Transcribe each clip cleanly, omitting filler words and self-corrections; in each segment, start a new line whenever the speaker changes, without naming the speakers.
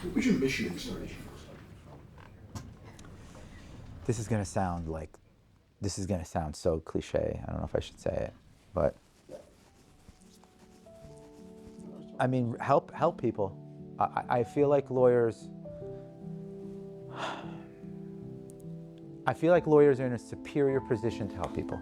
What was your mission in starting?
This is gonna sound so cliche. I don't know if I should say it, but I mean, help people. I feel like lawyers. I feel like lawyers are in a superior position to help people.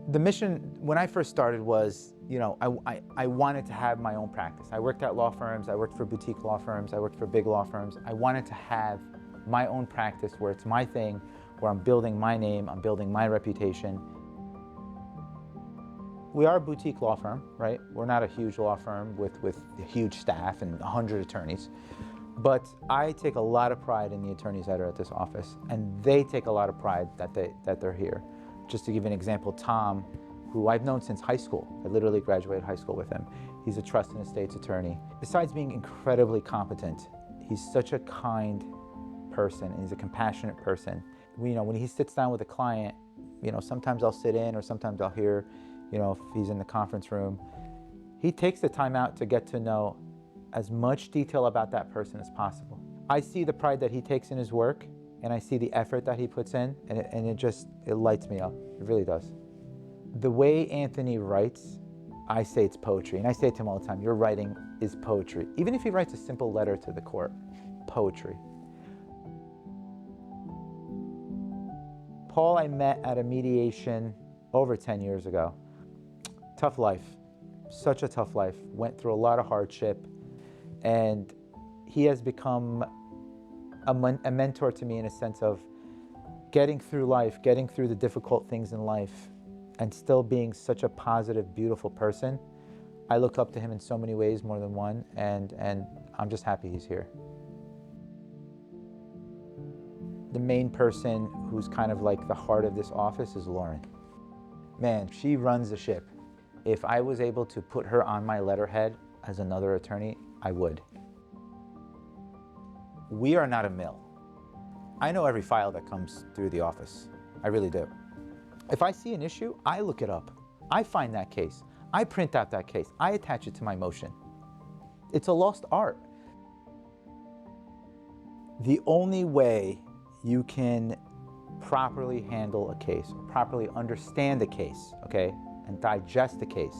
The mission when I first started was, I wanted to have my own practice. I worked at law firms, I worked for boutique law firms, I worked for big law firms. I wanted to have my own practice where it's my thing, where I'm building my name, I'm building my reputation. We are a boutique law firm, right? We're not a huge law firm with a huge staff and 100 attorneys. But I take a lot of pride in the attorneys that are at this office, and they take a lot of pride that they're here. Just to give you an example, Tom, who I've known since high school, I literally graduated high school with him. He's a trust and estates attorney. Besides being incredibly competent, he's such a kind person, and he's a compassionate person. When he sits down with a client, sometimes I'll sit in or sometimes I'll hear, if he's in the conference room. He takes the time out to get to know as much detail about that person as possible. I see the pride that he takes in his work, and I see the effort that he puts in, and it lights me up. It really does. The way Anthony writes, I say it's poetry, and I say it to him all the time, your writing is poetry. Even if he writes a simple letter to the court, poetry. Paul I met at a mediation over 10 years ago. Tough life, such a tough life. Went through a lot of hardship, and he has become a mentor to me in a sense of getting through life, getting through the difficult things in life, and still being such a positive, beautiful person. I look up to him in so many ways, more than one, and I'm just happy he's here. The main person who's kind of like the heart of this office is Lauren. Man, she runs the ship. If I was able to put her on my letterhead as another attorney, I would. We are not a mill. I know every file that comes through the office. I really do. If I see an issue, I look it up. I find that case. I print out that case. I attach it to my motion. It's a lost art. The only way you can properly handle a case, or properly understand the case, okay, and digest the case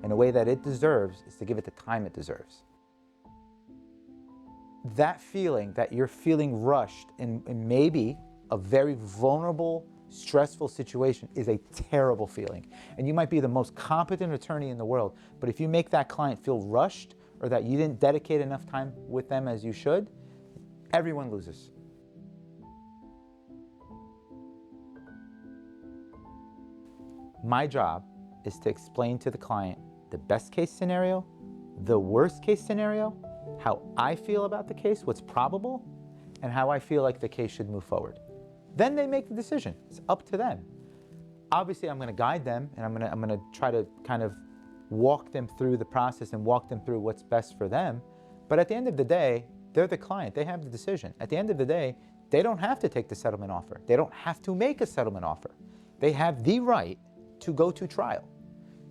in a way that it deserves is to give it the time it deserves. That feeling that you're feeling rushed in maybe a very vulnerable, stressful situation is a terrible feeling. And you might be the most competent attorney in the world, but if you make that client feel rushed or that you didn't dedicate enough time with them as you should, everyone loses. My job is to explain to the client the best case scenario, the worst case scenario, how I feel about the case, what's probable, and how I feel like the case should move forward. Then they make the decision. It's up to them. Obviously, I'm going to guide them, and I'm going to try to kind of walk them through the process and walk them through what's best for them. But at the end of the day, they're the client. They have the decision. At the end of the day, they don't have to take the settlement offer. They don't have to make a settlement offer. They have the right to go to trial.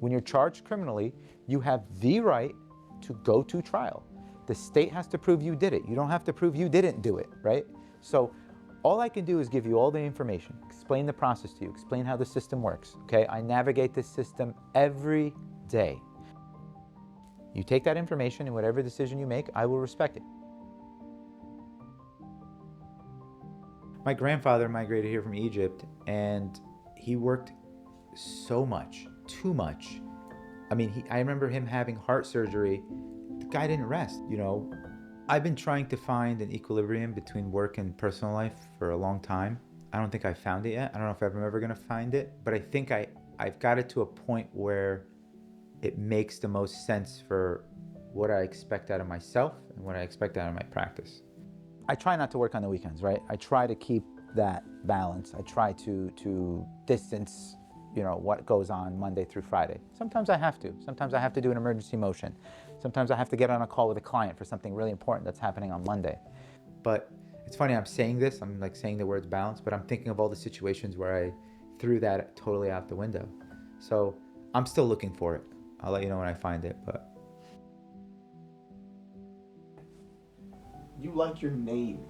When you're charged criminally, you have the right to go to trial. The state has to prove you did it. You don't have to prove you didn't do it, right? So all I can do is give you all the information, explain the process to you, explain how the system works, okay? I navigate this system every day. You take that information, and whatever decision you make, I will respect it. My grandfather migrated here from Egypt, and he worked so much, too much. I mean, I remember him having heart surgery. The guy didn't rest, I've been trying to find an equilibrium between work and personal life for a long time. I don't think I've found it yet. I don't know if I'm ever gonna find it, but I think I've got it to a point where it makes the most sense for what I expect out of myself and what I expect out of my practice. I try not to work on the weekends, right? I try to keep that balance. I try to distance what goes on Monday through Friday. Sometimes I have to. Sometimes I have to do an emergency motion. Sometimes I have to get on a call with a client for something really important that's happening on Monday. But It's funny, I'm saying this, I'm like saying the words balance, but I'm thinking of all the situations where I threw that totally out the window. So I'm still looking for it. I'll let you know when I find it, but.
You like your name.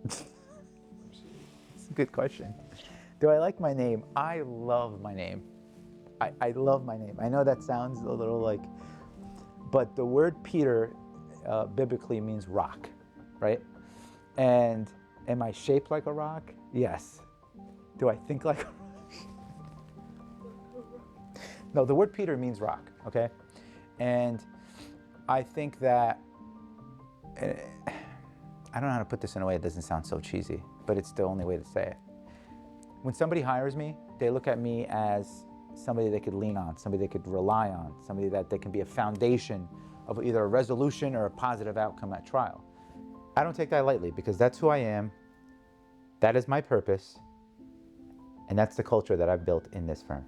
It's a good question. Do I like my name? I love my name. I love my name. I know that sounds a little like, but the word Peter biblically means rock, right? And am I shaped like a rock? Yes. Do I think like a rock? No, the word Peter means rock, okay? And I think that, I don't know how to put this in a way that doesn't sound so cheesy, but it's the only way to say it. When somebody hires me, they look at me as somebody they could lean on, somebody they could rely on, somebody that they can be a foundation of either a resolution or a positive outcome at trial. I don't take that lightly because that's who I am, that is my purpose, and that's the culture that I've built in this firm.